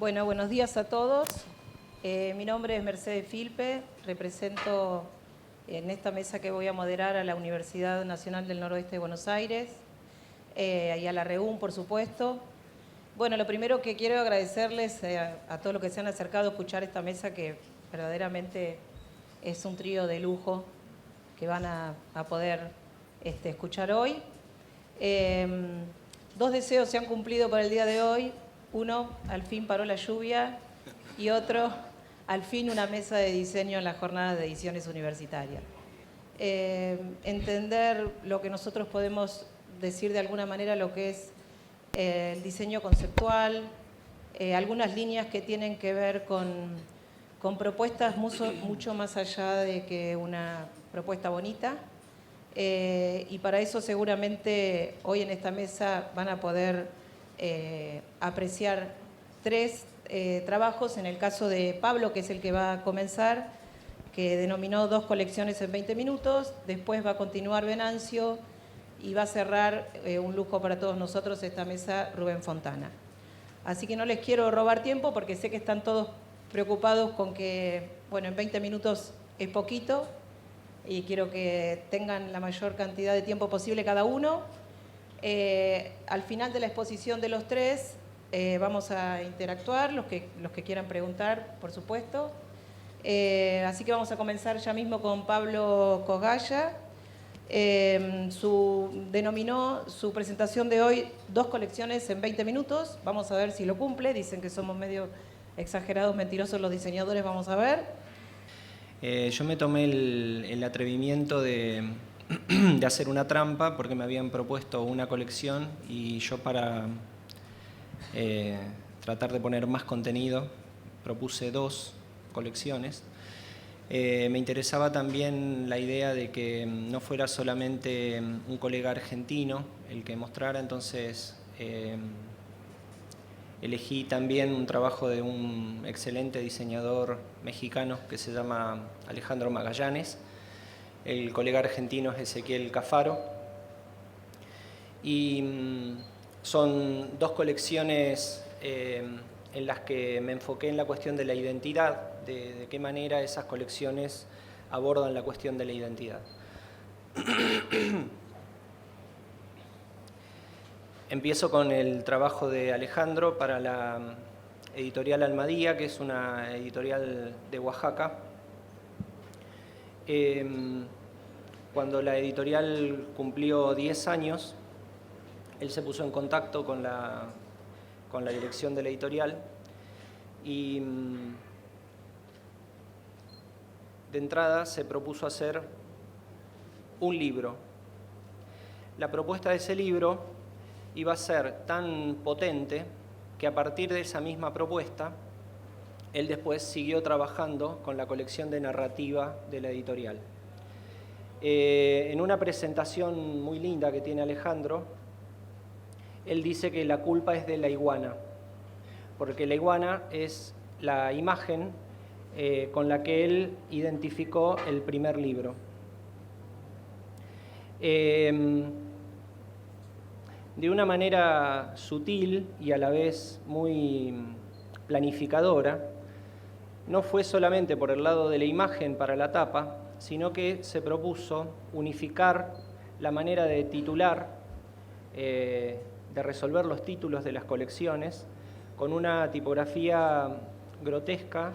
Bueno, buenos días a todos. Mi nombre es Mercedes Filpe, represento en esta mesa que voy a moderar a la Universidad Nacional del Noroeste de Buenos Aires y a la REUN, por supuesto. Bueno, lo primero que quiero agradecerles a todos los que se han acercado a escuchar esta mesa, que verdaderamente es un trío de lujo que van a poder escuchar hoy. Dos deseos se han cumplido para el día de hoy. Uno, al fin paró la lluvia, y otro, al fin una mesa de diseño en las jornadas de ediciones universitarias. Entender lo que nosotros podemos decir de alguna manera, lo que es el diseño conceptual, algunas líneas que tienen que ver con propuestas mucho más allá de que una propuesta bonita. Y para eso seguramente hoy en esta mesa van a poder apreciar tres trabajos. En el caso de Pablo, que es el que va a comenzar, que denominó 2 colecciones en 20 minutos, después va a continuar Venancio y va a cerrar, un lujo para todos nosotros, esta mesa, Rubén Fontana. Así que no les quiero robar tiempo porque sé que están todos preocupados con que, bueno, en 20 minutos es poquito y quiero que tengan la mayor cantidad de tiempo posible cada uno. Al final de la exposición de los tres vamos a interactuar, los que quieran preguntar, por supuesto. Así que vamos a comenzar ya mismo con Pablo Cogaya. Denominó su presentación de hoy 2 colecciones en 20 minutos. Vamos a ver si lo cumple. Dicen que somos medio exagerados, mentirosos los diseñadores. Vamos a ver. Yo me tomé el atrevimiento de hacer una trampa porque me habían propuesto una colección y yo, para tratar de poner más contenido, propuse 2 colecciones. Me interesaba también la idea de que no fuera solamente un colega argentino el que mostrara, entonces elegí también un trabajo de un excelente diseñador mexicano que se llama Alejandro Magallanes. El colega argentino es Ezequiel Cafaro. Y son 2 colecciones en las que me enfoqué en la cuestión de la identidad, de qué manera esas colecciones abordan la cuestión de la identidad. Empiezo con el trabajo de Alejandro para la editorial Almadía, que es una editorial de Oaxaca. Cuando la editorial cumplió 10 años, él se puso en contacto con la dirección de la editorial y de entrada se propuso hacer un libro. La propuesta de ese libro iba a ser tan potente que a partir de esa misma propuesta, él después siguió trabajando con la colección de narrativa de la editorial. En una presentación muy linda que tiene Alejandro, él dice que la culpa es de la iguana, porque la iguana es la imagen con la que él identificó el primer libro. De una manera sutil y a la vez muy planificadora, no fue solamente por el lado de la imagen para la tapa, sino que se propuso unificar la manera de titular, de resolver los títulos de las colecciones, con una tipografía grotesca,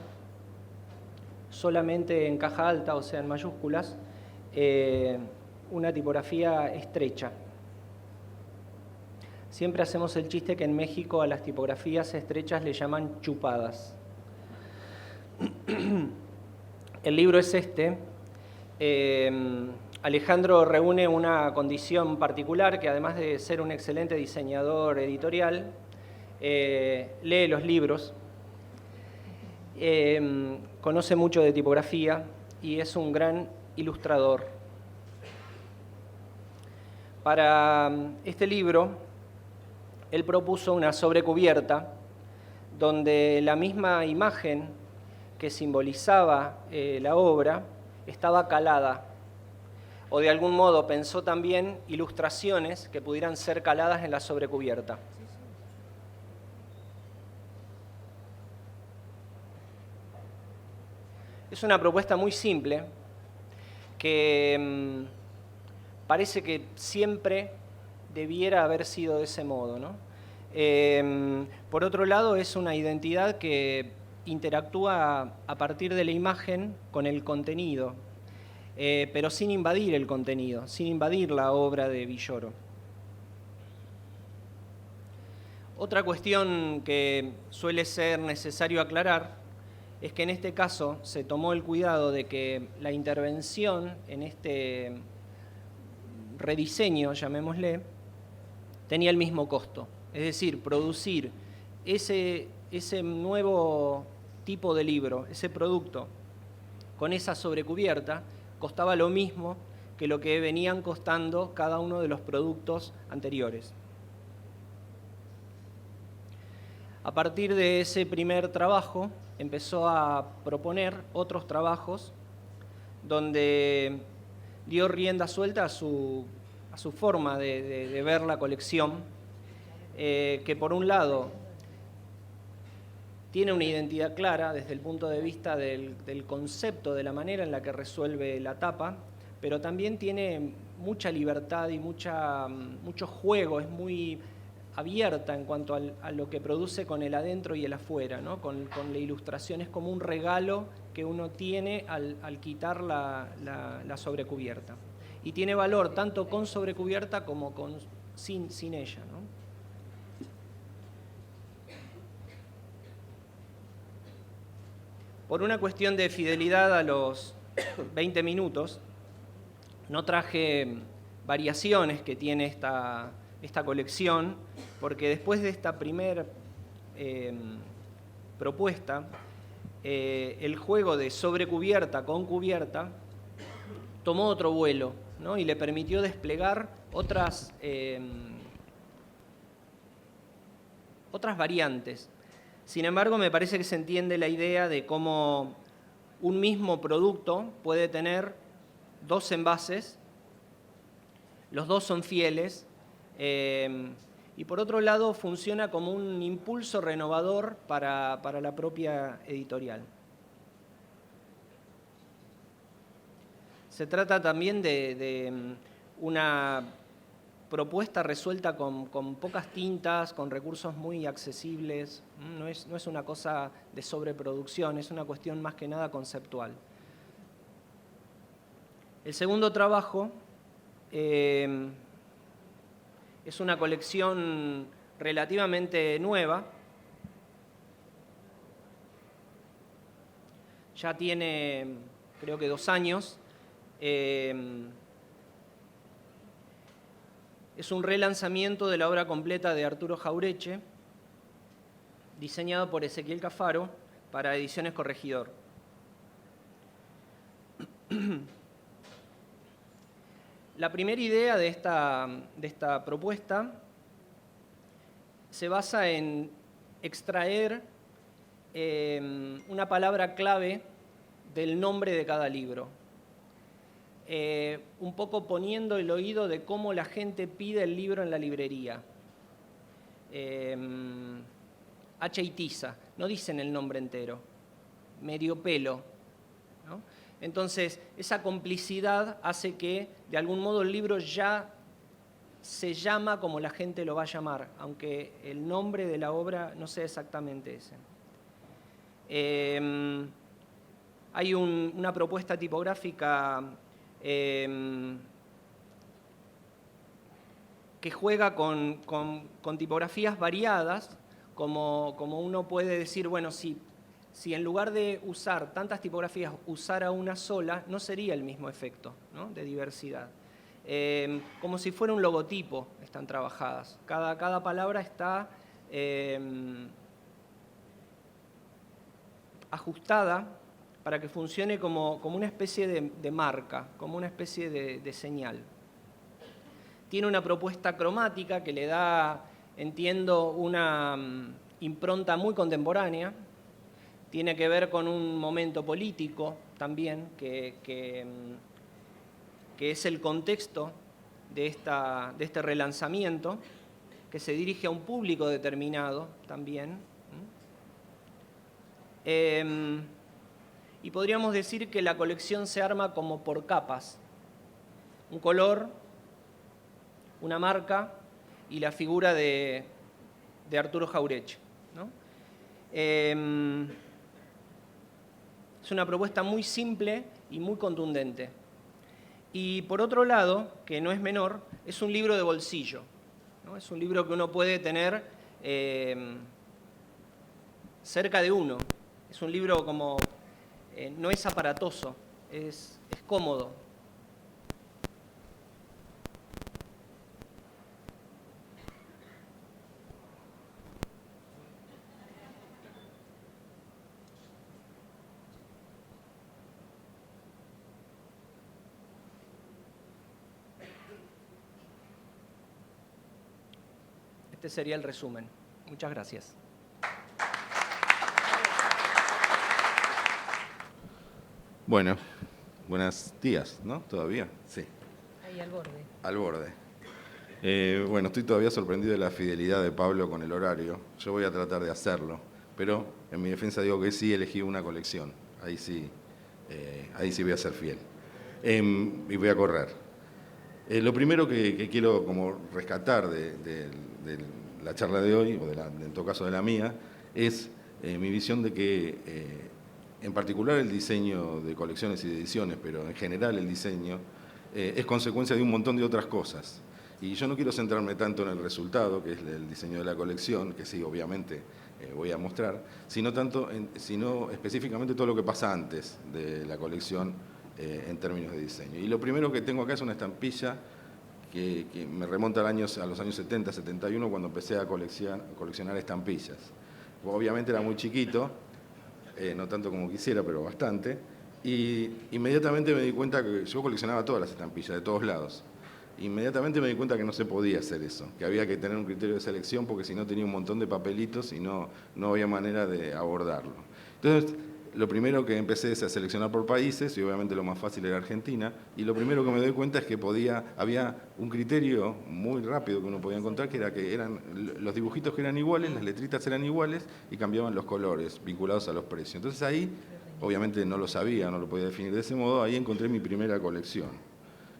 solamente en caja alta, o sea, en mayúsculas, una tipografía estrecha. Siempre hacemos el chiste que en México a las tipografías estrechas le llaman chupadas. El libro es este. Alejandro reúne una condición particular, que además de ser un excelente diseñador editorial, lee los libros, conoce mucho de tipografía y es un gran ilustrador. Para este libro, él propuso una sobrecubierta donde la misma imagen que simbolizaba la obra estaba calada, o de algún modo pensó también ilustraciones que pudieran ser caladas en la sobrecubierta. Es una propuesta muy simple que parece que siempre debiera haber sido de ese modo, ¿no? Por otro lado, es una identidad que interactúa a partir de la imagen con el contenido, pero sin invadir el contenido, sin invadir la obra de Villoro. Otra cuestión que suele ser necesario aclarar es que en este caso se tomó el cuidado de que la intervención en este rediseño, llamémosle, tenía el mismo costo. Es decir, producir ese nuevo tipo de libro, ese producto, con esa sobrecubierta, costaba lo mismo que lo que venían costando cada uno de los productos anteriores. A partir de ese primer trabajo, empezó a proponer otros trabajos donde dio rienda suelta a su forma de ver la colección, que por un lado tiene una identidad clara desde el punto de vista del concepto, de la manera en la que resuelve la tapa, pero también tiene mucha libertad y mucho juego, es muy abierta en cuanto a lo que produce con el adentro y el afuera, ¿no? Con la ilustración, es como un regalo que uno tiene al quitar la sobrecubierta. Y tiene valor tanto con sobrecubierta como sin ella, ¿no? Por una cuestión de fidelidad a los 20 minutos, no traje variaciones que tiene esta colección, porque después de esta primera propuesta, el juego de sobrecubierta con cubierta tomó otro vuelo, ¿no? Y le permitió desplegar otras variantes. Sin embargo, me parece que se entiende la idea de cómo un mismo producto puede tener dos envases, los dos son fieles, y por otro lado funciona como un impulso renovador para la propia editorial. Se trata también de una propuesta resuelta con pocas tintas, con recursos muy accesibles. No es una cosa de sobreproducción, es una cuestión más que nada conceptual. El segundo trabajo es una colección relativamente nueva. Ya tiene, creo que 2 años. Es un relanzamiento de la obra completa de Arturo Jaureche, diseñado por Ezequiel Cafaro para Ediciones Corregidor. La primera idea de esta propuesta se basa en extraer una palabra clave del nombre de cada libro. Un poco poniendo el oído de cómo la gente pide el libro en la librería. Hacha y tiza, no dicen el nombre entero, medio pelo, ¿no? Entonces, esa complicidad hace que, de algún modo, el libro ya se llama como la gente lo va a llamar, aunque el nombre de la obra no sea exactamente ese. Hay una propuesta tipográfica que juega con tipografías variadas, como uno puede decir, bueno, si en lugar de usar tantas tipografías usara una sola, no sería el mismo efecto, ¿no? De diversidad. Como si fuera un logotipo, están trabajadas. Cada palabra está ajustada para que funcione como una especie de marca, como una especie de señal. Tiene una propuesta cromática que le da, entiendo, una impronta muy contemporánea. Tiene que ver con un momento político también, que es el contexto de este relanzamiento, que se dirige a un público y podríamos decir que la colección se arma como por capas. Un color, una marca y la figura de Arturo Jauretche, ¿no? Es una propuesta muy simple y muy contundente. Y por otro lado, que no es menor, es un libro de bolsillo, ¿no? Es un libro que uno puede tener cerca de uno. Es un libro como, no es aparatoso, es cómodo. Este sería el resumen. Muchas gracias. Bueno, buenos días, ¿no? ¿Todavía? Sí. Ahí al borde. Al borde. Bueno, estoy todavía sorprendido de la fidelidad de Pablo con el horario. Yo voy a tratar de hacerlo, pero en mi defensa digo que sí elegí una colección. Ahí sí voy a ser fiel. Y voy a correr. Lo primero que quiero como rescatar de la charla de hoy, o en todo caso de la mía, es mi visión de que en particular el diseño de colecciones y de ediciones, pero en general el diseño, es consecuencia de un montón de otras cosas. Y yo no quiero centrarme tanto en el resultado, que es el diseño de la colección, que sí, obviamente voy a mostrar, sino específicamente todo lo que pasa antes de la colección en términos de diseño. Y lo primero que tengo acá es una estampilla que me remonta a los años 70, 71, cuando empecé a coleccionar estampillas. Obviamente era muy chiquito, no tanto como quisiera, pero bastante, y inmediatamente me di cuenta que yo coleccionaba todas las estampillas, de todos lados. Inmediatamente me di cuenta que no se podía hacer eso, que había que tener un criterio de selección porque si no tenía un montón de papelitos y no había manera de abordarlo. Entonces, lo primero que empecé es a seleccionar por países, y obviamente lo más fácil era Argentina, y lo primero que me doy cuenta es que había un criterio muy rápido que uno podía encontrar, que era que eran los dibujitos que eran iguales, las letritas eran iguales, y cambiaban los colores vinculados a los precios. Entonces ahí, obviamente no lo sabía, no lo podía definir de ese modo, ahí encontré mi primera colección.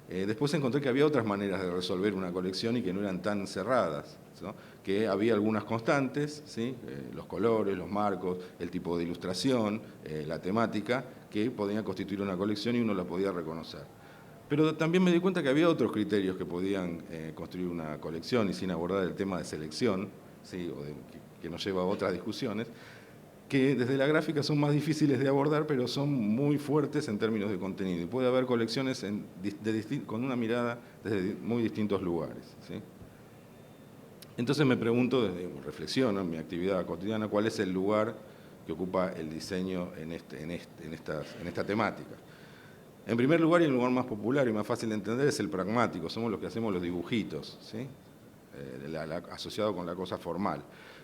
Después encontré que había otras maneras de resolver una colección y que no eran tan cerradas, ¿no? Que había algunas constantes, ¿sí? Los colores, los marcos, el tipo de ilustración, la temática, que podían constituir una colección y uno la podía reconocer. Pero también me di cuenta que había otros criterios que podían construir una colección y sin abordar el tema de selección, ¿sí? Que nos lleva a otras discusiones, que desde la gráfica son más difíciles de abordar, pero son muy fuertes en términos de contenido. Y puede haber colecciones con una mirada desde muy distintos lugares, ¿sí? Entonces me pregunto, reflexiono en mi actividad cotidiana, cuál es el lugar que ocupa el diseño en esta temática. En primer lugar, y el lugar más popular y más fácil de entender, es el pragmático. Somos los que hacemos los dibujitos, ¿sí? Asociado con la cosa formal.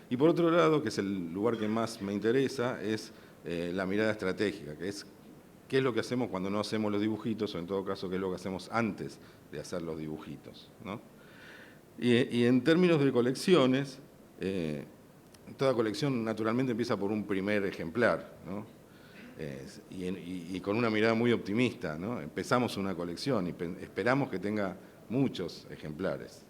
Y por otro lado, que es el lugar que más me interesa, es la mirada estratégica, que es qué es lo que hacemos cuando no hacemos los dibujitos, o en todo caso, qué es lo que hacemos antes de hacer los dibujitos, ¿no? Y en términos de colecciones, toda colección naturalmente empieza por un primer ejemplar, ¿no? Y con una mirada muy optimista, ¿no? Empezamos una colección y esperamos que tenga muchos ejemplares.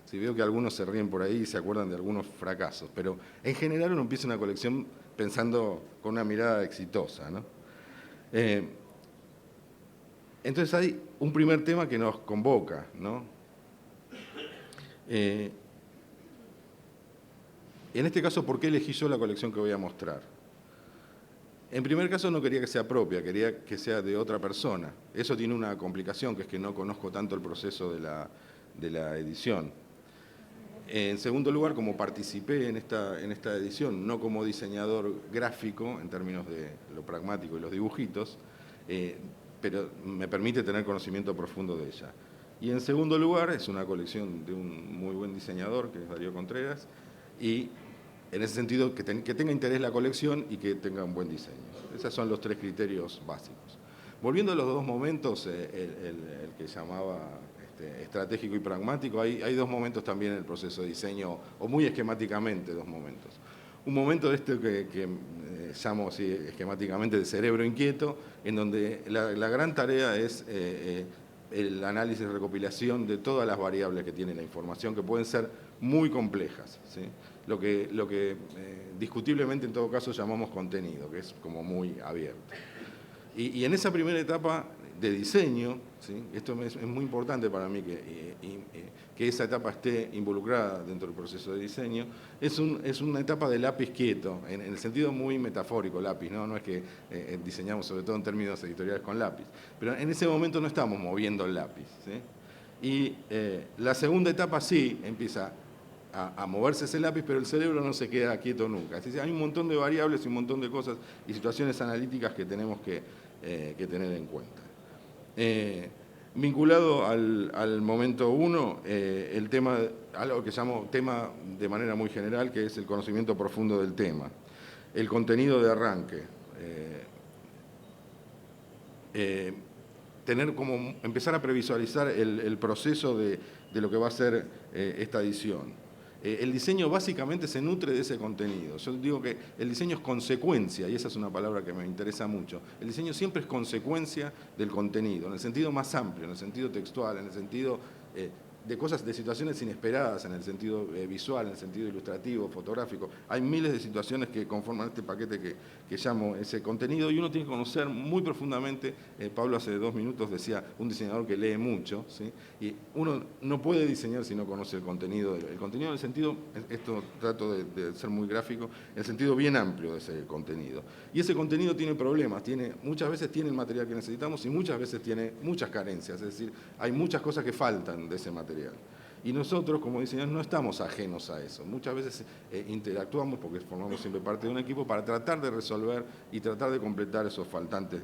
Si veo que algunos se ríen por ahí y se acuerdan de algunos fracasos, pero en general uno empieza una colección pensando con una mirada exitosa, ¿no? Entonces hay un primer tema que nos convoca, ¿no? En este caso, ¿por qué elegí yo la colección que voy a mostrar? En primer caso no quería que sea propia, quería que sea de otra persona. Eso tiene una complicación, que es que no conozco tanto el proceso de la edición. En segundo lugar, como participé en esta edición, no como diseñador gráfico, en términos de lo pragmático y los dibujitos, pero me permite tener conocimiento profundo de ella. Y en segundo lugar, es una colección de un muy buen diseñador, que es Darío Contreras, y en ese sentido que tenga interés la colección y que tenga un buen diseño. Esos son los tres criterios básicos. Volviendo a los dos momentos, el que llamaba estratégico y pragmático, hay dos momentos también en el proceso de diseño, o muy esquemáticamente dos momentos. un momento de esto que llamo así, esquemáticamente de cerebro inquieto, en donde la gran tarea es el análisis y recopilación de todas las variables que tiene la información, que pueden ser muy complejas, ¿sí? Lo que discutiblemente en todo caso llamamos contenido, que es como muy abierto. Y en esa primera etapa de diseño, ¿sí? Esto es muy importante para mí que esa etapa esté involucrada dentro del proceso de diseño, es una etapa de lápiz quieto, en el sentido muy metafórico lápiz, no es que diseñamos sobre todo en términos editoriales con lápiz, pero en ese momento no estamos moviendo el lápiz, ¿sí? Y la segunda etapa sí empieza a moverse ese lápiz, pero el cerebro no se queda quieto nunca. Es decir, hay un montón de variables y un montón de cosas y situaciones analíticas que tenemos que tener en cuenta. Vinculado al momento 1, el tema, algo que llamo tema de manera muy general, que es el conocimiento profundo del tema, el contenido de arranque, empezar a previsualizar el proceso de lo que va a ser esta edición. El diseño básicamente se nutre de ese contenido. Yo digo que el diseño es consecuencia, y esa es una palabra que me interesa mucho. El diseño siempre es consecuencia del contenido, en el sentido más amplio, en el sentido textual, en el sentido de cosas, de situaciones inesperadas, en el sentido visual, en el sentido ilustrativo, fotográfico. Hay miles de situaciones que conforman este paquete que llamo ese contenido, y uno tiene que conocer muy profundamente. Pablo hace 2 minutos decía, un diseñador que lee mucho, ¿sí? Y uno no puede diseñar si no conoce el contenido. El contenido en el sentido, esto trato de ser muy gráfico, en el sentido bien amplio de ese contenido. Y ese contenido tiene problemas, muchas veces tiene el material que necesitamos y muchas veces tiene muchas carencias, es decir, hay muchas cosas que faltan de ese material. Y nosotros, como diseñadores, no estamos ajenos a eso. Muchas veces interactuamos, porque formamos siempre parte de un equipo, para tratar de resolver y tratar de completar esos faltantes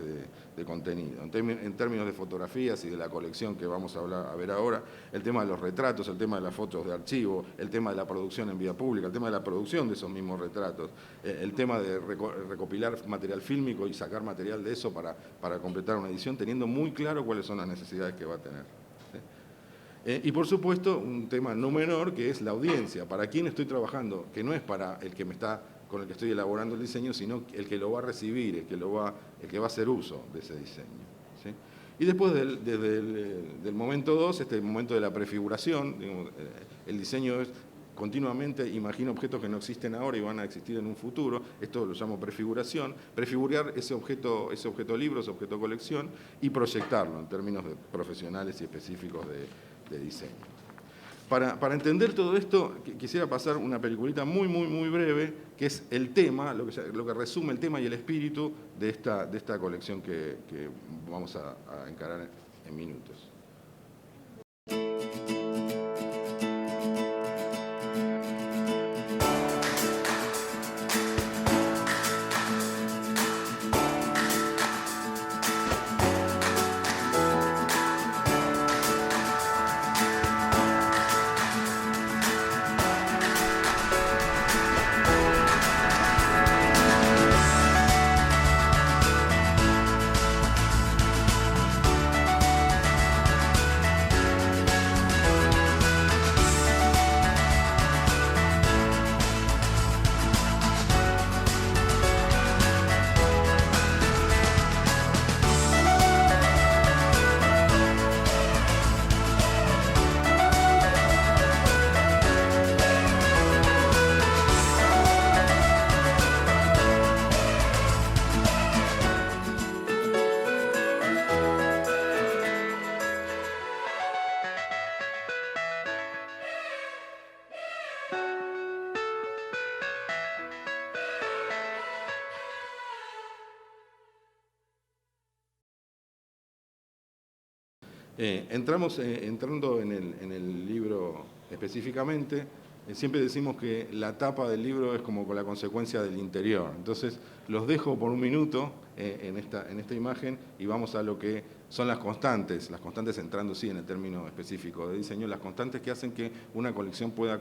de contenido. En términos de fotografías y de la colección que vamos a ver ahora, el tema de los retratos, el tema de las fotos de archivo, el tema de la producción en vía pública, el tema de la producción de esos mismos retratos, el tema de recopilar material fílmico y sacar material de eso para completar una edición, teniendo muy claro cuáles son las necesidades que va a tener. Y por supuesto, un tema no menor, que es la audiencia. ¿Para quién estoy trabajando? Que no es para el que con el que estoy elaborando el diseño, sino el que lo va a recibir, el que va a hacer uso de ese diseño, ¿sí? Y después del momento 2, este momento de la prefiguración, digamos, el diseño es continuamente imagina objetos que no existen ahora y van a existir en un futuro. Esto lo llamo prefiguración. Prefigurar ese objeto libro, ese objeto colección, y proyectarlo en términos profesionales y específicos de diseño. Para entender todo esto, quisiera pasar una peliculita muy breve, que es el tema, lo que resume el tema y el espíritu de esta colección que vamos a encarar en minutos. Entrando en el libro específicamente, siempre decimos que la tapa del libro es como con la consecuencia del interior. Entonces, los dejo por un minuto en esta imagen y vamos a lo que son las constantes entrando sí en el término específico de diseño, las constantes que hacen que una colección pueda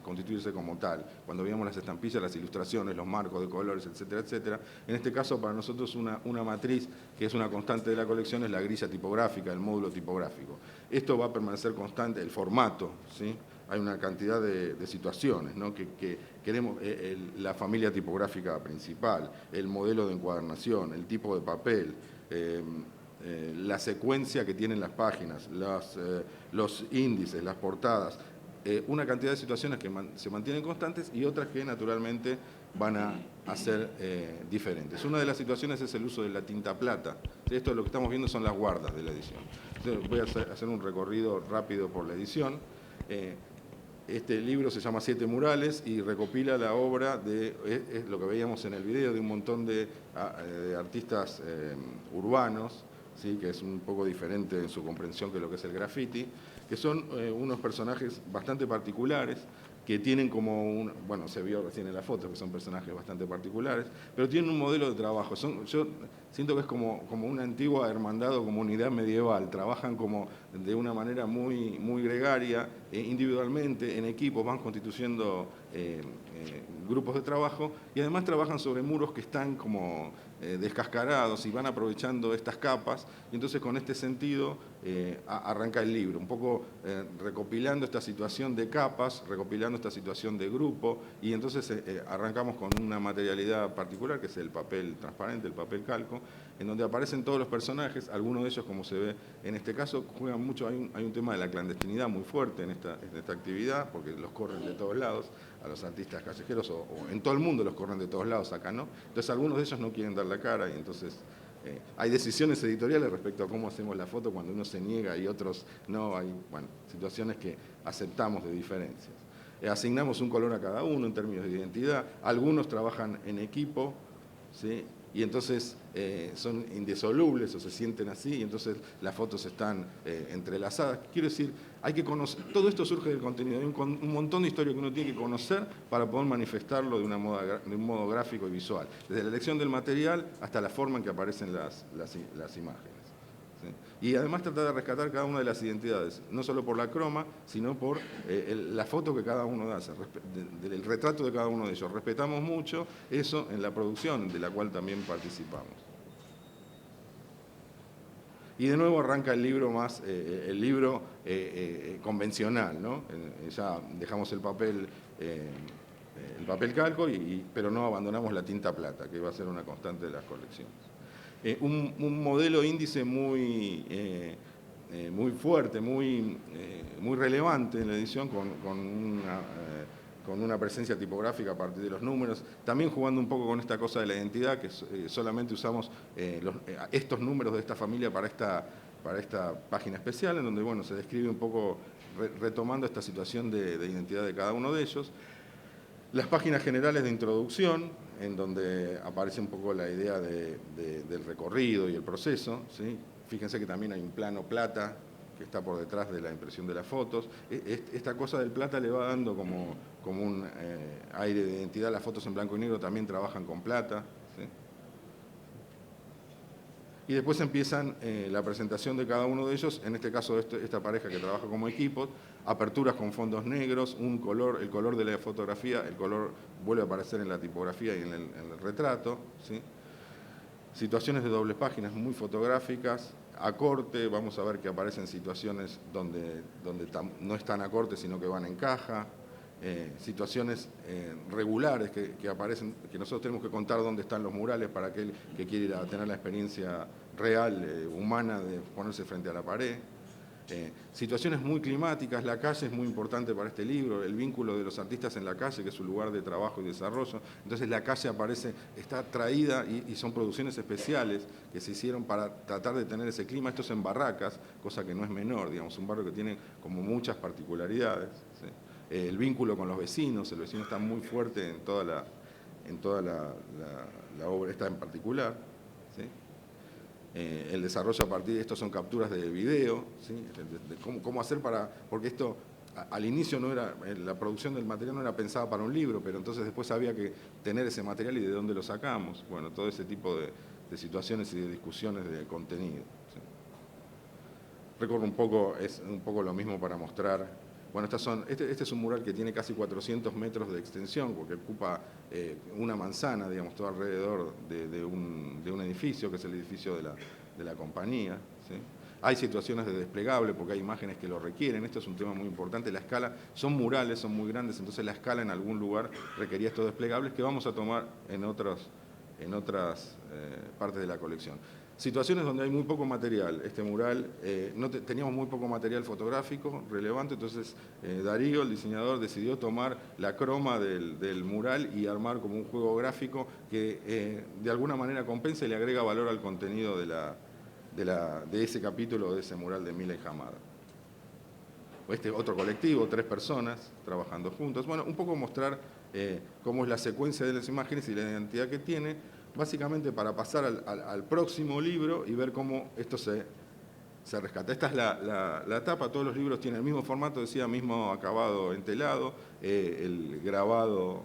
constituirse como tal. Cuando veamos las estampillas, las ilustraciones, los marcos de colores, etcétera, etcétera. En este caso, para nosotros una matriz que es una constante de la colección es la grilla tipográfica, el módulo tipográfico. Esto va a permanecer constante, el formato, ¿sí? hay una cantidad de situaciones, ¿no? que queremos, la familia tipográfica principal, el modelo de encuadernación, el tipo de papel, la secuencia que tienen las páginas, los índices, las portadas, una cantidad de situaciones que se mantienen constantes y otras que naturalmente van a ser diferentes. Una de las situaciones es el uso de la tinta plata. Esto lo que estamos viendo son las guardas de la edición. Entonces voy a hacer un recorrido rápido por la edición. Este libro se llama 7 murales y recopila la obra de, es lo que veíamos en el video, de un montón de artistas urbanos, ¿sí? Que es un poco diferente en su comprensión que lo que es el graffiti, que son unos personajes bastante particulares, que tienen como bueno, se vio recién en la foto, que son personajes bastante particulares, pero tienen un modelo de trabajo. Yo siento que es como una antigua hermandad o comunidad medieval, trabajan como de una manera muy gregaria, individualmente, en equipos, van constituyendo grupos de trabajo y además trabajan sobre muros que están como descascarados y van aprovechando estas capas, y entonces con este sentido arranca el libro, un poco recopilando esta situación de capas, recopilando esta situación de grupo, y entonces arrancamos con una materialidad particular que es el papel transparente, el papel calco, en donde aparecen todos los personajes, algunos de ellos, como se ve en este caso, juegan mucho, hay un tema de la clandestinidad muy fuerte en esta actividad, porque los corren de todos lados a los artistas callejeros, o en todo el mundo los corren de todos lados, acá no. Entonces algunos de ellos no quieren dar la cara y entonces hay decisiones editoriales respecto a cómo hacemos la foto cuando uno se niega y otros no. Hay, bueno, situaciones que aceptamos de diferencias. Asignamos un color a cada uno en términos de identidad. Algunos trabajan en equipo, ¿sí? Y entonces son indisolubles o se sienten así, y entonces las fotos están entrelazadas. Quiero decir, hay que conocer, todo esto surge del contenido, hay un montón de historia que uno tiene que conocer para poder manifestarlo de un modo gráfico y visual, desde la elección del material hasta la forma en que aparecen las imágenes. ¿Sí? Y además tratar de rescatar cada una de las identidades, no solo por la croma, sino por la foto que cada uno hace, el retrato de cada uno de ellos. Respetamos mucho eso en la producción, de la cual también participamos. Y de nuevo arranca el libro más, el libro convencional, ¿no? Ya dejamos el papel calco, pero no abandonamos la tinta plata, que va a ser una constante de las colecciones. Un modelo índice muy fuerte, muy relevante en la edición, con una presencia tipográfica a partir de los números, también jugando un poco con esta cosa de la identidad, que solamente usamos estos números de esta familia para esta página especial, en donde bueno, se describe un poco, retomando esta situación de identidad de cada uno de ellos. Las páginas generales de introducción, en donde aparece un poco la idea del recorrido y el proceso, ¿sí? Fíjense que también hay un plano plata que está por detrás de la impresión de las fotos. Esta cosa del plata le va dando como un aire de identidad. Las fotos en blanco y negro también trabajan con plata, ¿sí? Y después empiezan la presentación de cada uno de ellos, en este caso esta pareja que trabaja como equipo, aperturas con fondos negros, el color de la fotografía, el color vuelve a aparecer en la tipografía y en el retrato, ¿sí? Situaciones de dobles páginas muy fotográficas, a corte, vamos a ver que aparecen situaciones donde no están a corte sino que van en caja, situaciones regulares que aparecen, que nosotros tenemos que contar dónde están los murales para aquel que quiere ir a tener la experiencia real, humana, de ponerse frente a la pared. Situaciones muy climáticas, la calle es muy importante para este libro, el vínculo de los artistas en la calle, que es su lugar de trabajo y desarrollo. Entonces la calle aparece, está traída y son producciones especiales que se hicieron para tratar de tener ese clima. Esto es en Barracas, cosa que no es menor, digamos, un barrio que tiene como muchas particularidades, ¿sí? El vínculo con los vecinos, el vecino está muy fuerte en toda la obra esta en particular, ¿sí? El desarrollo a partir de esto son capturas de video, ¿sí? De cómo hacer porque esto al inicio no era, la producción del material no era pensada para un libro, pero entonces después había que tener ese material y de dónde lo sacamos. Bueno, todo ese tipo de situaciones y de discusiones de contenido, ¿sí? Recorro un poco, es un poco lo mismo para mostrar. Bueno, este es un mural que tiene casi 400 metros de extensión, porque ocupa una manzana, digamos, todo alrededor de un edificio, que es el edificio de la compañía, ¿sí? Hay situaciones de desplegable porque hay imágenes que lo requieren. Esto es un tema muy importante. La escala, son murales, son muy grandes, entonces la escala en algún lugar requería estos desplegables que vamos a tomar en otras partes de la colección. Situaciones donde hay muy poco material. Este mural, teníamos muy poco material fotográfico relevante, entonces Darío, el diseñador, decidió tomar la croma del mural y armar como un juego gráfico que de alguna manera compensa y le agrega valor al contenido de ese capítulo, de ese mural de Mila y Hamada. Este otro colectivo, 3 personas trabajando juntos. Bueno, un poco mostrar cómo es la secuencia de las imágenes y la identidad que tiene, básicamente para pasar al próximo libro y ver cómo esto se rescata. Esta es la tapa, todos los libros tienen el mismo formato, decía, mismo acabado entelado, el grabado,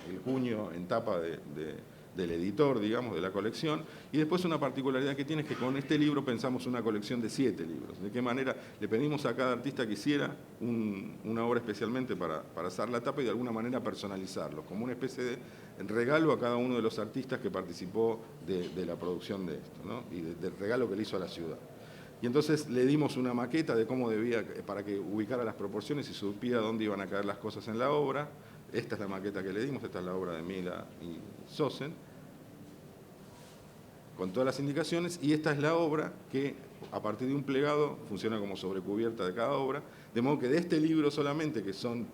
el puño en tapa del editor, digamos, de la colección, y después una particularidad que tiene es que con este libro pensamos una colección de 7 libros. ¿De qué manera? Le pedimos a cada artista que hiciera una obra especialmente para hacer la tapa y de alguna manera personalizarlo, como una especie de regalo a cada uno de los artistas que participó de la producción de esto, ¿no? Y del regalo que le hizo a la ciudad. Y entonces le dimos una maqueta de cómo debía, para que ubicara las proporciones y supiera dónde iban a caer las cosas en la obra. Esta es la maqueta que le dimos, esta es la obra de Mila y Sosen, con todas las indicaciones, y esta es la obra que, a partir de un plegado, funciona como sobrecubierta de cada obra, de modo que de este libro solamente, que son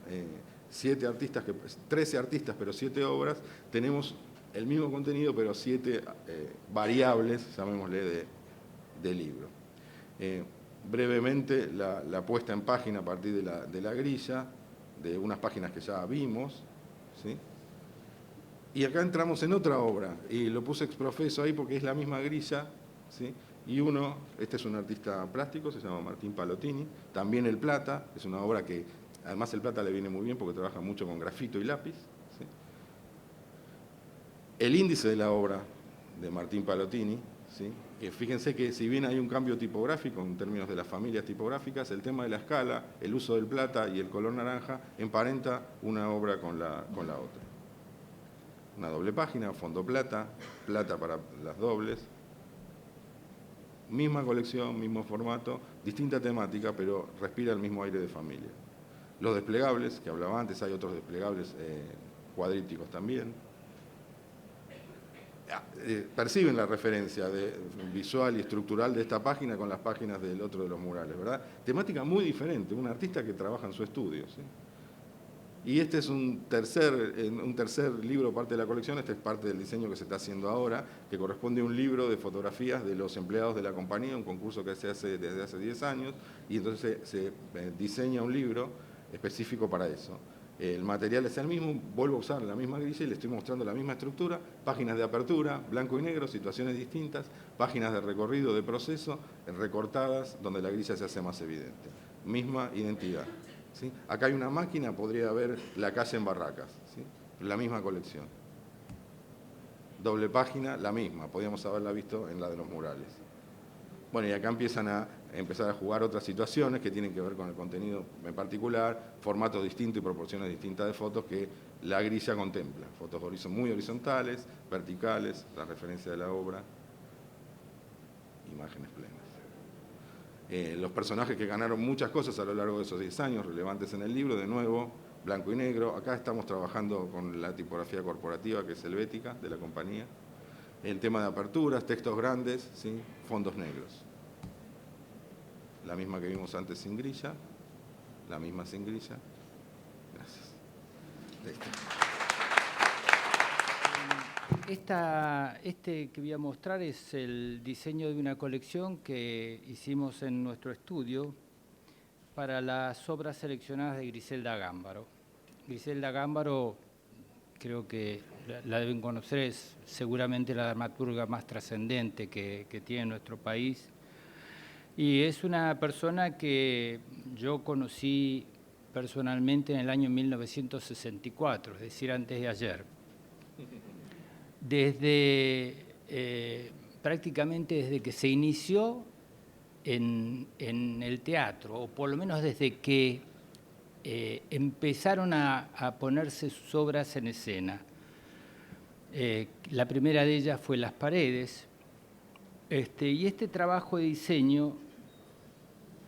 13 artistas, pero 7 obras, tenemos el mismo contenido, pero 7 variables, llamémosle, de libro. Brevemente, la puesta en página a partir de la grilla, de unas páginas que ya vimos, ¿sí? Y acá entramos en otra obra, y lo puse exprofeso ahí porque es la misma grilla, ¿sí? Y este es un artista plástico, se llama Martín Palotini, también El Plata, es una obra que, además El Plata le viene muy bien porque trabaja mucho con grafito y lápiz, ¿sí? El índice de la obra de Martín Palotini, ¿sí? Que fíjense que si bien hay un cambio tipográfico en términos de las familias tipográficas, el tema de la escala, el uso del plata y el color naranja emparenta una obra con la otra. Una doble página, fondo plata, plata para las dobles. Misma colección, mismo formato, distinta temática, pero respira el mismo aire de familia. Los desplegables, que hablaba antes, hay otros desplegables cuadríticos también. Perciben la referencia visual y estructural de esta página con las páginas del otro de los murales, ¿verdad? Temática muy diferente, un artista que trabaja en su estudio, ¿sí? Y este es un tercer libro, parte de la colección, este es parte del diseño que se está haciendo ahora, que corresponde a un libro de fotografías de los empleados de la compañía, un concurso que se hace desde hace 10 años, y entonces se diseña un libro específico para eso. El material es el mismo, vuelvo a usar la misma grilla y le estoy mostrando la misma estructura, páginas de apertura, blanco y negro, situaciones distintas, páginas de recorrido, de proceso, recortadas, donde la grilla se hace más evidente. Misma identidad. ¿Sí? Acá hay una máquina, podría haber la calle en Barracas, ¿sí? La misma colección. Doble página, la misma, podríamos haberla visto en la de los murales. Bueno, y acá empiezan a jugar otras situaciones que tienen que ver con el contenido en particular, formatos distintos y proporciones distintas de fotos que la grilla contempla. Fotos muy horizontales, verticales, la referencia de la obra, imágenes plenas. Los personajes que ganaron muchas cosas a lo largo de esos 10 años, relevantes en el libro, de nuevo, blanco y negro. Acá estamos trabajando con la tipografía corporativa, que es helvética, de la compañía. El tema de aperturas, textos grandes, ¿sí? Fondos negros. La misma que vimos antes sin grilla, la misma sin grilla. Gracias. Este que voy a mostrar es el diseño de una colección que hicimos en nuestro estudio para las obras seleccionadas de Griselda Gámbaro. Griselda Gámbaro, creo que la deben conocer, es seguramente la dramaturga más trascendente que tiene nuestro país. Y es una persona que yo conocí personalmente en el año 1964, es decir, antes de ayer. Prácticamente desde que se inició en el teatro, o por lo menos desde que empezaron a ponerse sus obras en escena. La primera de ellas fue Las Paredes, y este trabajo de diseño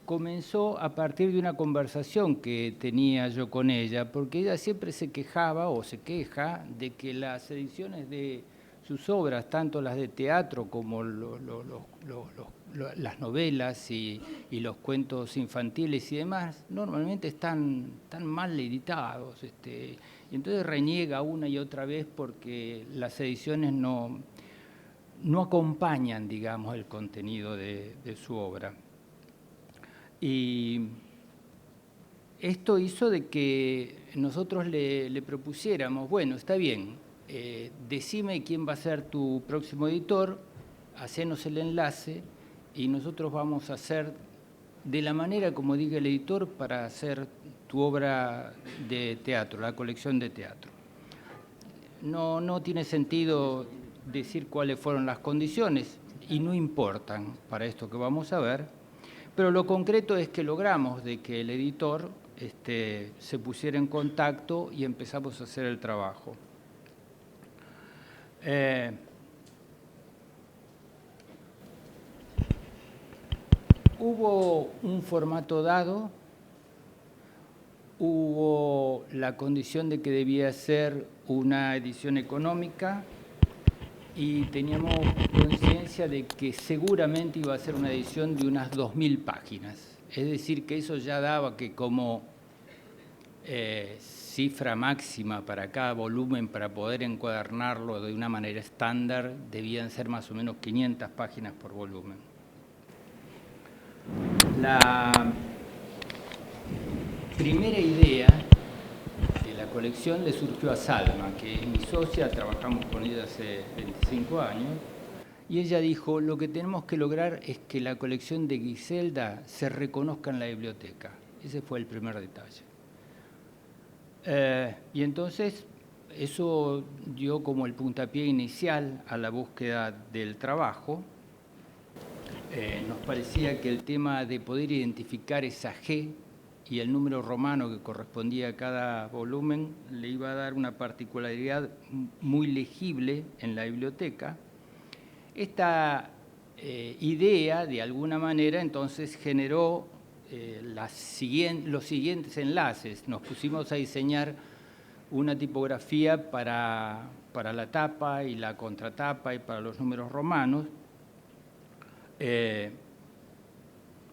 comenzó a partir de una conversación que tenía yo con ella, porque ella siempre se quejaba o se queja de que las ediciones de sus obras, tanto las de teatro como las novelas y los cuentos infantiles y demás, normalmente están mal editados. Y entonces reniega una y otra vez porque las ediciones no acompañan, digamos, el contenido de su obra. Y esto hizo de que nosotros le propusiéramos, bueno, está bien, decime quién va a ser tu próximo editor, hacenos el enlace y nosotros vamos a hacer de la manera como diga el editor para hacer tu obra de teatro, la colección de teatro. No tiene sentido decir cuáles fueron las condiciones y no importan para esto que vamos a ver, pero lo concreto es que logramos de que el editor se pusiera en contacto y empezamos a hacer el trabajo. Hubo un formato dado, hubo la condición de que debía ser una edición económica y teníamos conciencia de que seguramente iba a ser una edición de unas 2.000 páginas. Es decir, que eso ya daba que como cifra máxima para cada volumen, para poder encuadernarlo de una manera estándar, debían ser más o menos 500 páginas por volumen. La primera idea de la colección le surgió a Salma, que es mi socia, trabajamos con ella hace 25 años, y ella dijo, lo que tenemos que lograr es que la colección de Griselda se reconozca en la biblioteca. Ese fue el primer detalle. Y entonces eso dio como el puntapié inicial a la búsqueda del trabajo. Nos parecía que el tema de poder identificar esa G y el número romano que correspondía a cada volumen le iba a dar una particularidad muy legible en la biblioteca. Esta idea, de alguna manera, entonces generó los siguientes enlaces. Nos pusimos a diseñar una tipografía para la tapa y la contratapa y para los números romanos,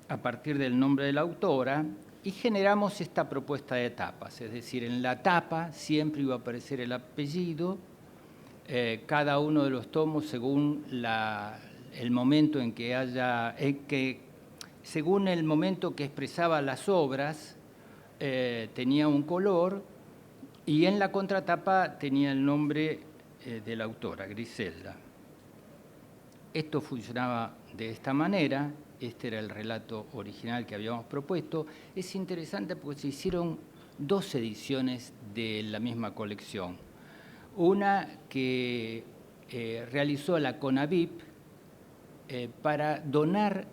a partir del nombre de la autora, y generamos esta propuesta de tapas. Es decir, en la tapa siempre iba a aparecer el apellido, cada uno de los tomos según el momento en que haya, según el momento que expresaba las obras, tenía un color, y en la contratapa tenía el nombre de la autora, Griselda. Esto funcionaba de esta manera, este era el relato original que habíamos propuesto. Es interesante porque se hicieron 2 ediciones de la misma colección. Una que realizó la CONAVIP para donar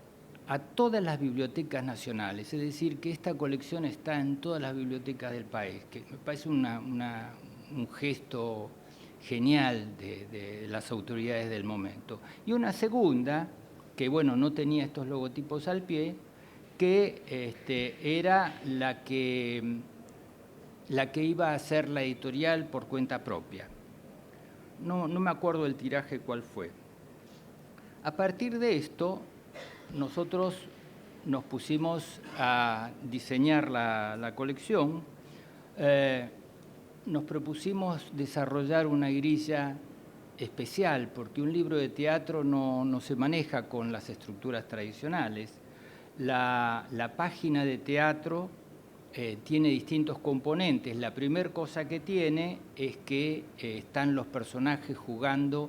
a todas las bibliotecas nacionales, es decir, que esta colección está en todas las bibliotecas del país, que me parece un gesto genial de las autoridades del momento. Y una segunda, que bueno, no tenía estos logotipos al pie, que era la que iba a hacer la editorial por cuenta propia. No me acuerdo el tiraje cuál fue. A partir de esto, nosotros nos pusimos a diseñar la colección. Nos propusimos desarrollar una grilla especial, porque un libro de teatro no se maneja con las estructuras tradicionales. La página de teatro tiene distintos componentes. La primera cosa que tiene es que están los personajes jugando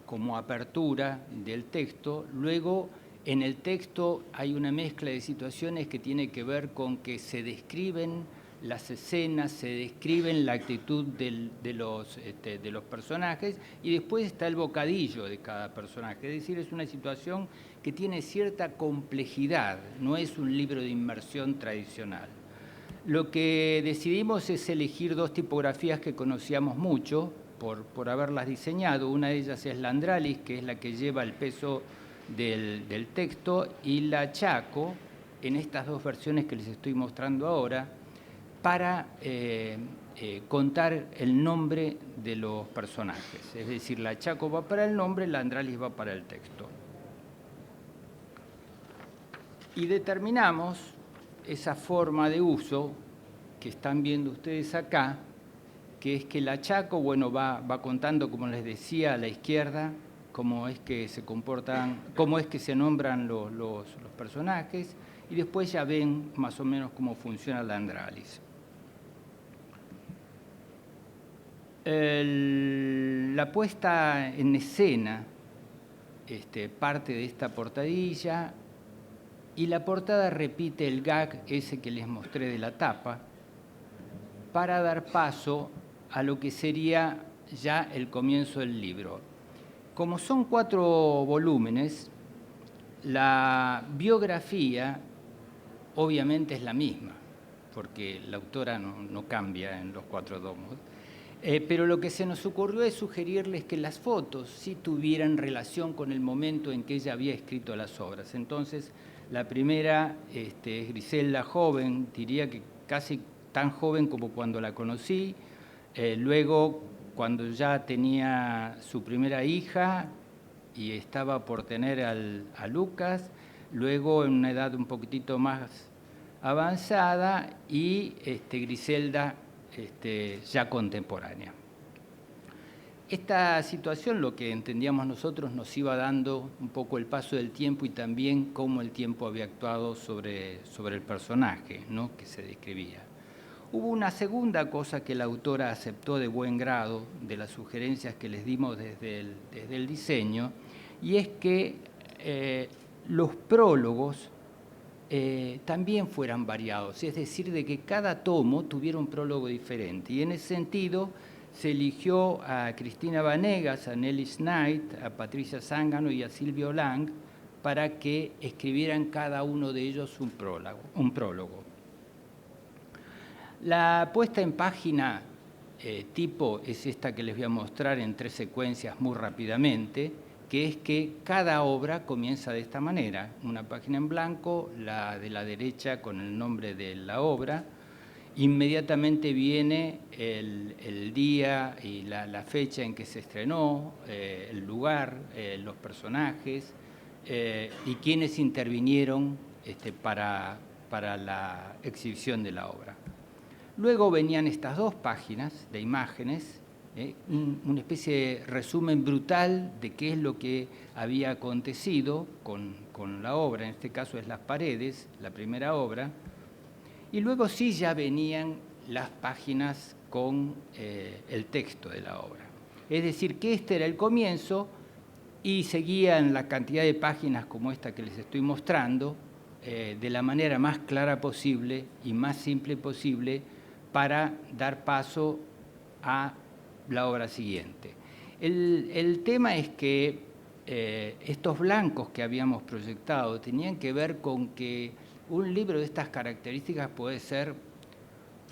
como apertura del texto. Luego, en el texto hay una mezcla de situaciones que tiene que ver con que se describen las escenas, se describen la actitud de los personajes, y después está el bocadillo de cada personaje. Es decir, es una situación que tiene cierta complejidad, no es un libro de inmersión tradicional. Lo que decidimos es elegir 2 tipografías que conocíamos mucho por haberlas diseñado. Una de ellas es la Andralis, que es la que lleva el peso del texto, y la Chaco en estas dos versiones que les estoy mostrando ahora para contar el nombre de los personajes. Es decir, la Chaco va para el nombre, la Andralis va para el texto. Y determinamos esa forma de uso que están viendo ustedes acá, que es que la Chaco, bueno, va contando, como les decía, a la izquierda, cómo es que se comportan, cómo es que se nombran los personajes, y después ya ven más o menos cómo funciona la Andralis. La puesta en escena parte de esta portadilla, y la portada repite el gag ese que les mostré de la tapa para dar paso a lo que sería ya el comienzo del libro. Como son 4 volúmenes, la biografía obviamente es la misma, porque la autora no cambia en los 4 tomos. Pero lo que se nos ocurrió es sugerirles que las fotos sí tuvieran relación con el momento en que ella había escrito las obras. Entonces, la primera es Griselda joven, diría que casi tan joven como cuando la conocí. Luego, cuando ya tenía su primera hija y estaba por tener a Lucas. Luego, en una edad un poquitito más avanzada, y Griselda ya contemporánea. Esta situación, lo que entendíamos nosotros, nos iba dando un poco el paso del tiempo y también cómo el tiempo había actuado sobre el personaje, ¿no?, que se describía. Hubo una segunda cosa que la autora aceptó de buen grado de las sugerencias que les dimos desde el diseño, y es que los prólogos también fueran variados, es decir, de que cada tomo tuviera un prólogo diferente. Y en ese sentido se eligió a Cristina Vanegas, a Nelly Knight, a Patricia Zángano y a Silvio Lang para que escribieran cada uno de ellos un prólogo. La puesta en página tipo es esta que les voy a mostrar en 3 secuencias muy rápidamente, que es que cada obra comienza de esta manera: una página en blanco, la de la derecha con el nombre de la obra, inmediatamente viene el día y la fecha en que se estrenó, el lugar, los personajes y quienes intervinieron para la exhibición de la obra. Luego venían estas 2 páginas de imágenes, una especie de resumen brutal de qué es lo que había acontecido con la obra, en este caso es Las paredes, la primera obra, y luego sí ya venían las páginas con el texto de la obra. Es decir, que este era el comienzo y seguían la cantidad de páginas como esta que les estoy mostrando, de la manera más clara posible y más simple posible para dar paso a la obra siguiente. El tema es que estos blancos que habíamos proyectado tenían que ver con que un libro de estas características puede ser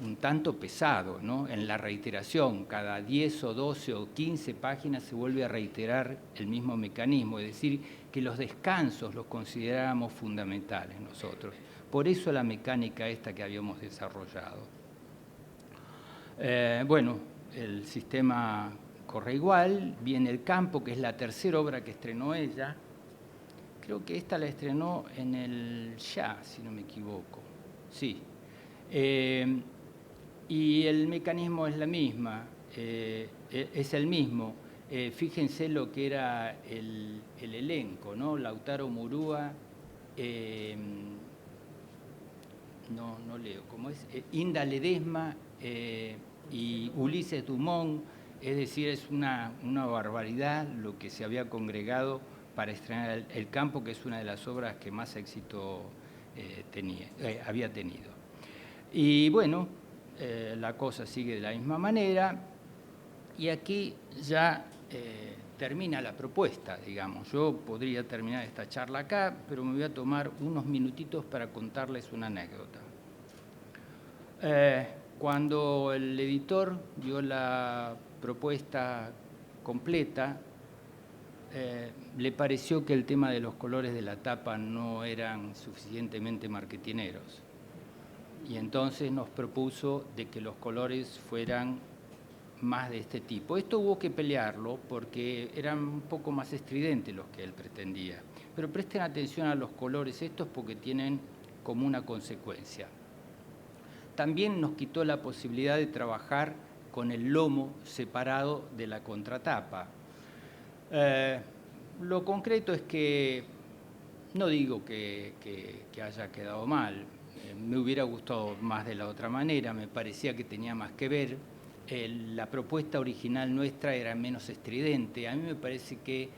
un tanto pesado, ¿no?, en la reiteración. Cada 10 o 12 o 15 páginas se vuelve a reiterar el mismo mecanismo, es decir, que los descansos los considerábamos fundamentales nosotros. Por eso la mecánica esta que habíamos desarrollado. Bueno, el sistema corre igual, viene El campo, que es la tercera obra que estrenó ella. Creo que esta la estrenó en el Ya, si no me equivoco. Sí. Y el mecanismo es la misma, es el mismo. Fíjense lo que era el elenco, ¿no? Lautaro Murúa, no leo, ¿cómo es? Inda Ledesma y Ulises Dumont. Es decir, es una barbaridad lo que se había congregado para estrenar El campo, que es una de las obras que más éxito había tenido. Y bueno, la cosa sigue de la misma manera, y aquí ya termina la propuesta, digamos. Yo podría terminar esta charla acá, pero me voy a tomar unos minutitos para contarles una anécdota. Cuando el editor dio la propuesta completa, le pareció que el tema de los colores de la tapa no eran suficientemente marketineros. Y entonces nos propuso de que los colores fueran más de este tipo. Esto hubo que pelearlo porque eran un poco más estridentes los que él pretendía. Pero presten atención a los colores estos porque tienen como una consecuencia. También nos quitó la posibilidad de trabajar con el lomo separado de la contratapa. Lo concreto es que no digo que haya quedado mal, me hubiera gustado más de la otra manera, me parecía que tenía más que ver. La propuesta original nuestra era menos estridente. A mí me parece que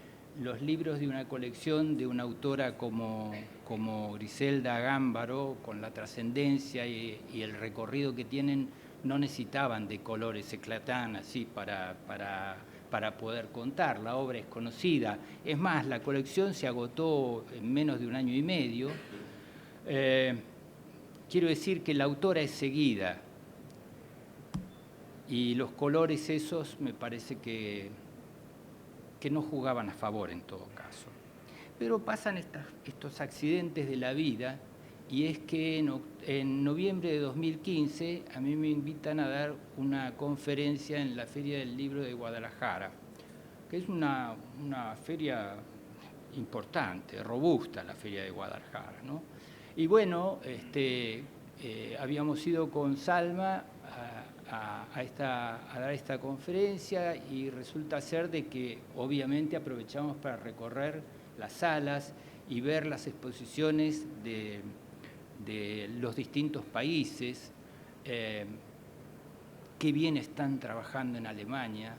los libros de una colección de una autora como Griselda Agámbaro, con la trascendencia y el recorrido que tienen, no necesitaban de colores eclatantes así para poder contar. La obra es conocida. Es más, la colección se agotó en menos de un año y medio. Quiero decir que la autora es seguida. Y los colores esos me parece que no jugaban a favor en todo caso. Pero pasan estos accidentes de la vida y es que en noviembre de 2015 a mí me invitan a dar una conferencia en la Feria del Libro de Guadalajara, que es una feria importante, robusta la Feria de Guadalajara, ¿no? Y bueno, habíamos ido con Salma a dar esta conferencia y resulta ser de que obviamente aprovechamos para recorrer las salas y ver las exposiciones de los distintos países, qué bien están trabajando en Alemania.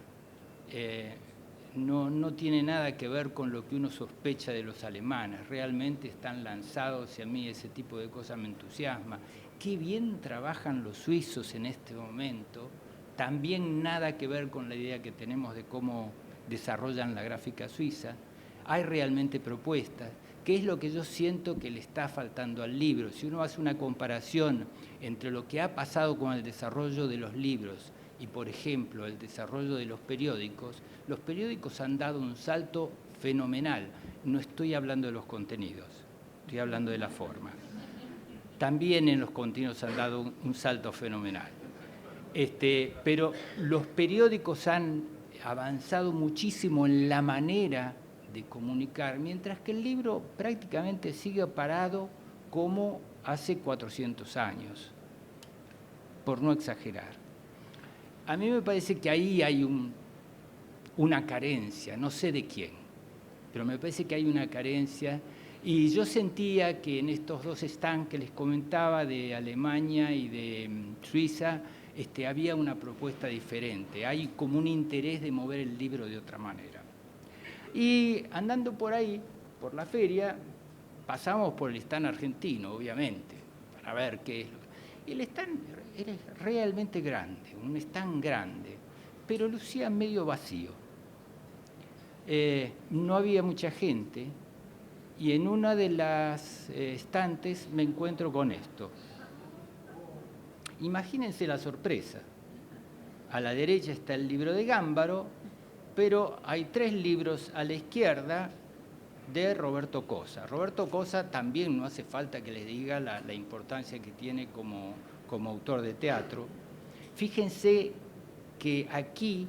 No tiene nada que ver con lo que uno sospecha de los alemanes, realmente están lanzados y a mí ese tipo de cosas me entusiasma. Qué bien trabajan los suizos en este momento, también nada que ver con la idea que tenemos de cómo desarrollan la gráfica suiza. Hay realmente propuestas, que es lo que yo siento que le está faltando al libro. Si uno hace una comparación entre lo que ha pasado con el desarrollo de los libros y, por ejemplo, el desarrollo de los periódicos han dado un salto fenomenal. No estoy hablando de los contenidos, estoy hablando de la forma. También en los contenidos han dado un salto fenomenal. Pero los periódicos han avanzado muchísimo en la manera de comunicar, mientras que el libro prácticamente sigue parado como hace 400 años, por no exagerar. A mí me parece que ahí hay una carencia, no sé de quién, pero me parece que hay una carencia. Y yo sentía que en estos dos stands que les comentaba, de Alemania y de Suiza, había una propuesta diferente. Hay como un interés de mover el libro de otra manera. Y andando por ahí, por la feria, pasamos por el stand argentino, obviamente, para ver qué es. Y el stand era realmente grande, un stand grande, pero lucía medio vacío. No había mucha gente. Y en una de las estantes me encuentro con esto. Imagínense la sorpresa. A la derecha está el libro de Gámbaro, pero hay 3 libros a la izquierda de Roberto Cosa. Roberto Cosa también no hace falta que les diga la importancia que tiene como autor de teatro. Fíjense que aquí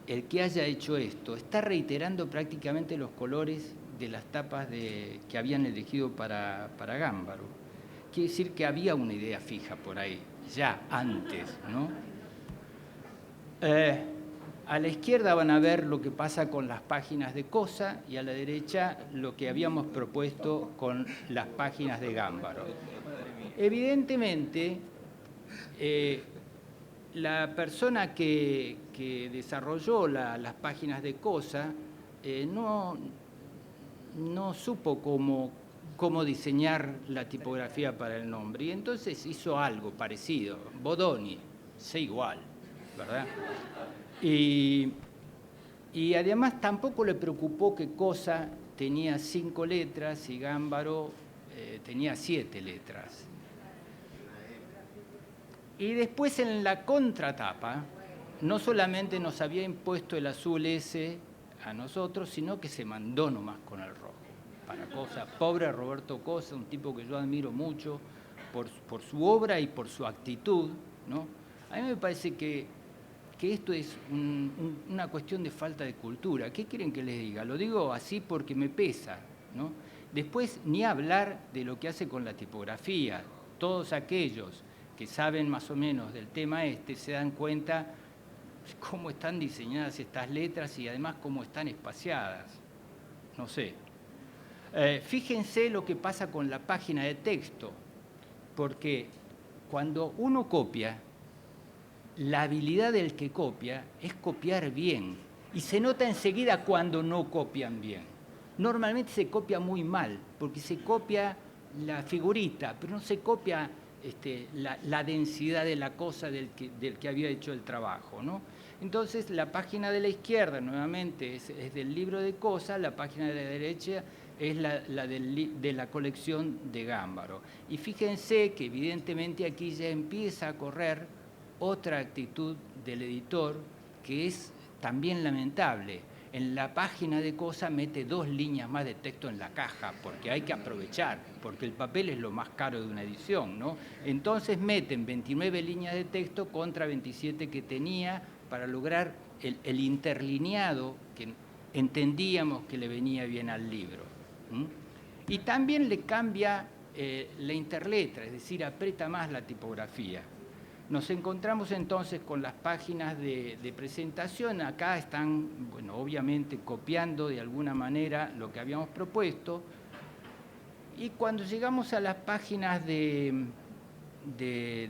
el que haya hecho esto está reiterando prácticamente los colores de las tapas que habían elegido para Gámbaro. Quiere decir que había una idea fija por ahí, ya antes, ¿no? A la izquierda van a ver lo que pasa con las páginas de Cosa y a la derecha lo que habíamos propuesto con las páginas de Gámbaro. Evidentemente, la persona que desarrolló las páginas de Cosa no supo cómo diseñar la tipografía para el nombre y entonces hizo algo parecido. Bodoni, sé igual, ¿verdad? Y además tampoco le preocupó que Cosa tenía 5 letras y Gámbaro tenía 7 letras. Y después en la contratapa, no solamente nos había impuesto el azul S a nosotros, sino que se mandó nomás con el rojo. Para Cosa, pobre Roberto Cosa, un tipo que yo admiro mucho por su obra y por su actitud, ¿no? A mí me parece que esto es una cuestión de falta de cultura. ¿Qué quieren que les diga? Lo digo así porque me pesa, ¿no? Después, ni hablar de lo que hace con la tipografía. Todos aquellos que saben más o menos del tema se dan cuenta cómo están diseñadas estas letras y además cómo están espaciadas. No sé. Fíjense lo que pasa con la página de texto, porque cuando uno copia, la habilidad del que copia es copiar bien. Y se nota enseguida cuando no copian bien. Normalmente se copia muy mal, porque se copia la figurita, pero no se copia la densidad de la cosa del que había hecho el trabajo, ¿no? Entonces, la página de la izquierda, nuevamente, es del libro de Cosa, la página de la derecha es de la colección de Gámbaro. Y fíjense que evidentemente aquí ya empieza a correr otra actitud del editor que es también lamentable. En la página de Cosa mete 2 líneas más de texto en la caja, porque hay que aprovechar, porque el papel es lo más caro de una edición, ¿no? Entonces meten 29 líneas de texto contra 27 que tenía para lograr el interlineado que entendíamos que le venía bien al libro. Y también le cambia la interletra, es decir, aprieta más la tipografía. Nos encontramos entonces con las páginas de presentación. Acá están, bueno, obviamente copiando de alguna manera lo que habíamos propuesto. Y cuando llegamos a las páginas de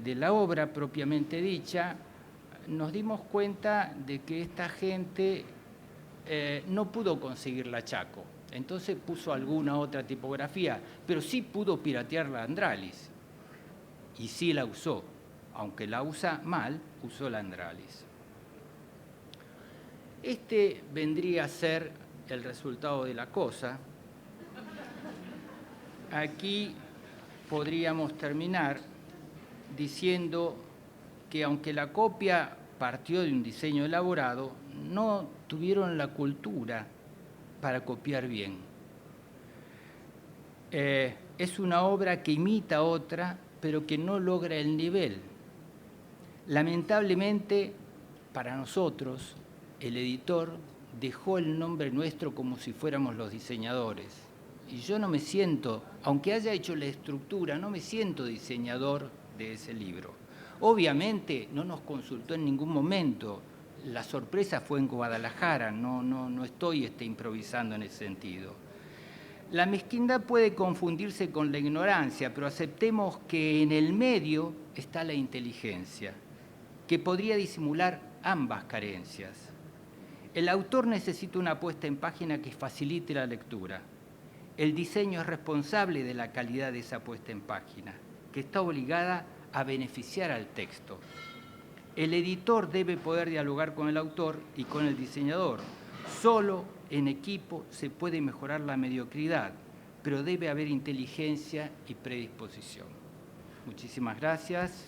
la obra propiamente dicha, nos dimos cuenta de que esta gente no pudo conseguir la Chaco. Entonces puso alguna otra tipografía, pero sí pudo piratear la Andralis. Y sí la usó. Aunque la usa mal, usó la Andralis. Este vendría a ser el resultado de la cosa. Aquí podríamos terminar diciendo que aunque la copia partió de un diseño elaborado, no tuvieron la cultura para copiar bien. Es una obra que imita otra, pero que no logra el nivel. Lamentablemente, para nosotros, el editor dejó el nombre nuestro como si fuéramos los diseñadores. Y yo no me siento, aunque haya hecho la estructura, no me siento diseñador de ese libro. Obviamente no nos consultó en ningún momento. La sorpresa fue en Guadalajara, no estoy improvisando en ese sentido. La mezquindad puede confundirse con la ignorancia, pero aceptemos que en el medio está la inteligencia, que podría disimular ambas carencias. El autor necesita una puesta en página que facilite la lectura. El diseño es responsable de la calidad de esa puesta en página, que está obligada a beneficiar al texto. El editor debe poder dialogar con el autor y con el diseñador. Solo en equipo se puede mejorar la mediocridad, pero debe haber inteligencia y predisposición. Muchísimas gracias.